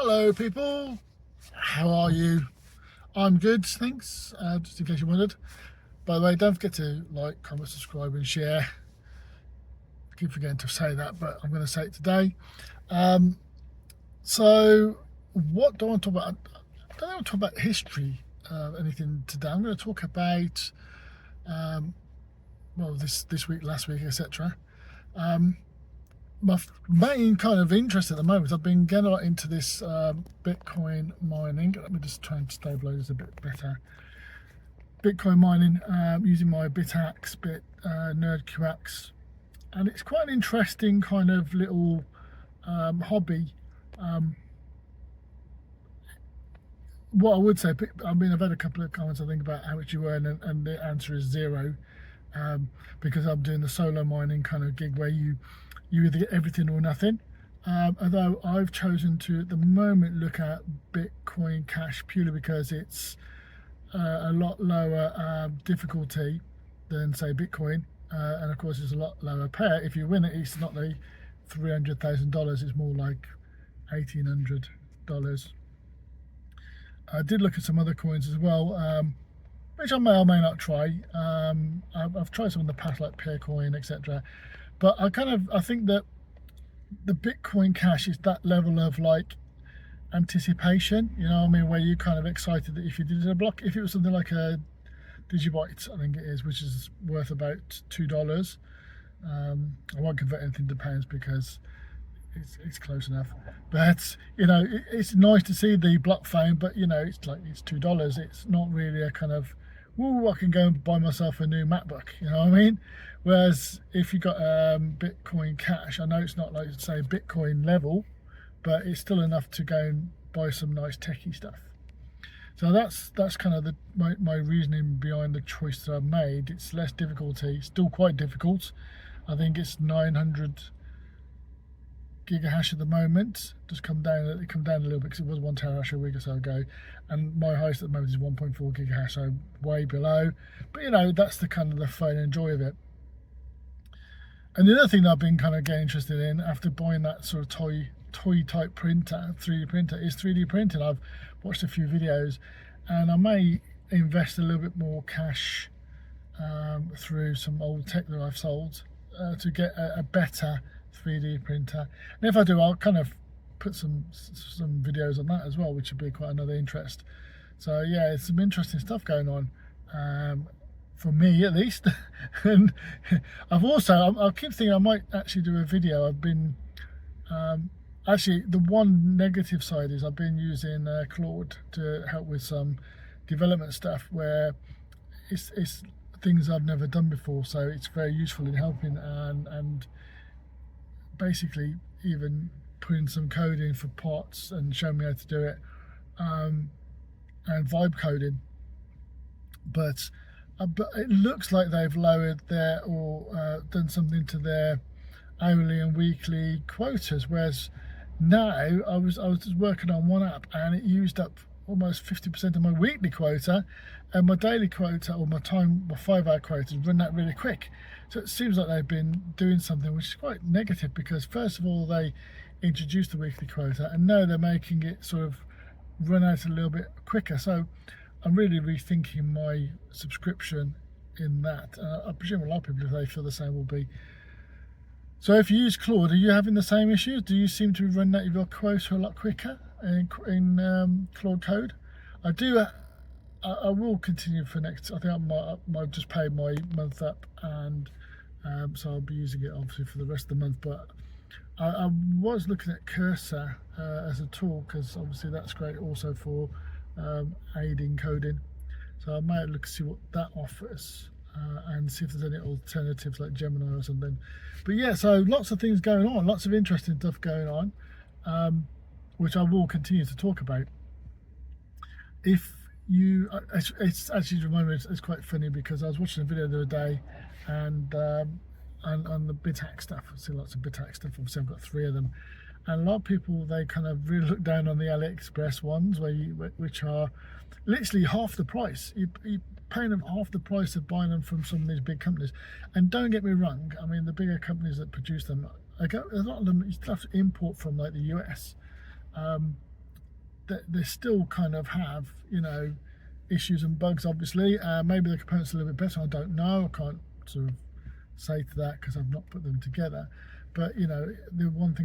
Hello people, how are you? I'm good, thanks, just in case you wondered. By the way, don't forget to like, comment, subscribe and share. I keep forgetting to say that, but I'm going to say it today. So what do I want to talk about? I don't want to talk about history, anything today. I'm going to talk about, well, this week, last week, etc. My main kind of interest at the moment, I've been getting a lot into this Bitcoin mining. Let me just try and stabilize this a bit better. Bitcoin mining using my Bitaxe, NerdQaxe, and it's quite an interesting kind of little hobby. What I would say, I mean, I've had a couple of comments I think about how much you earn, and the answer is zero, because I'm doing the solo mining kind of gig where you either get everything or nothing. Although I've chosen to at the moment look at Bitcoin Cash purely because it's a lot lower difficulty than say Bitcoin, and of course it's a lot lower payout. If you win it, it's not the $300,000, it's more like $1,800. I did look at some other coins as well, which I may or may not try. I've tried some in the past, like Peercoin, etc. But I think that the Bitcoin Cash is that level of like anticipation, you know what I mean, where you're kind of excited that if you did a block, if it was something like a Digibyte, I think it is, which is worth about $2. I won't convert anything to pounds because it's close enough, but you know, it's nice to see the block fame, but you know, it's like it's $2. It's not really a kind of, woo, I can go and buy myself a new MacBook, you know what I mean? Whereas if you got Bitcoin Cash, I know it's not like say Bitcoin level, but it's still enough to go and buy some nice techie stuff. So that's kind of my reasoning behind the choice that I've made. It's less difficulty, still quite difficult. I think it's 900 gigahash at the moment. It come down a little bit because it was 1 terahash a week or so ago, and my highest at the moment is 1.4 gigahash, so way below. But you know, that's the kind of the fun and joy of it. And the other thing that I've been kind of getting interested in after buying that sort of toy type printer, 3D printer, is 3D printing. I've watched a few videos, and I may invest a little bit more cash through some old tech that I've sold to get a better 3D printer. And if I do, I'll kind of put some videos on that as well, which would be quite another interest. So yeah, it's some interesting stuff going on, for me at least. And I've also, I keep thinking I might actually do a video. I've been actually, the one negative side is I've been using Claude to help with some development stuff where it's things I've never done before, so it's very useful in helping and basically even putting some code in for parts and showing me how to do it, and vibe coding. But it looks like they've lowered their or done something to their hourly and weekly quotas, whereas now I was just working on one app and it used up almost 50% of my weekly quota, and my daily quota, or my 5-hour quota, run that really quick. So it seems like they've been doing something which is quite negative, because first of all they introduced the weekly quota, and now they're making it sort of run out a little bit quicker. So I'm really rethinking my subscription in that. I presume a lot of people, if they feel the same, will be. So if you use Claude, are you having the same issues? Do you seem to run out of your quota a lot quicker in Claude Code? I do. I will continue for next. I think I might just pay my month up, and so I'll be using it obviously for the rest of the month. But I was looking at Cursor as a tool, because obviously that's great also for aiding coding. So I might look to see what that offers, and see if there's any alternatives like Gemini or something. But yeah, so lots of things going on, lots of interesting stuff going on, which I will continue to talk about. If you, it's actually reminded me, it's quite funny, because I was watching a video the other day, and on the Bitaxe stuff, I see lots of Bitaxe stuff. Obviously I've got 3 of them, and a lot of people, they kind of really look down on the AliExpress ones, which are literally half the price. You're paying them half the price of buying them from some of these big companies. And don't get me wrong, I mean, the bigger companies that produce them, a lot of them you still have to import from like the US, they still kind of have, you know, issues and bugs. Obviously, maybe the components are a little bit better. I don't know. I can't sort of say to that because I've not put them together. But you know, the one thing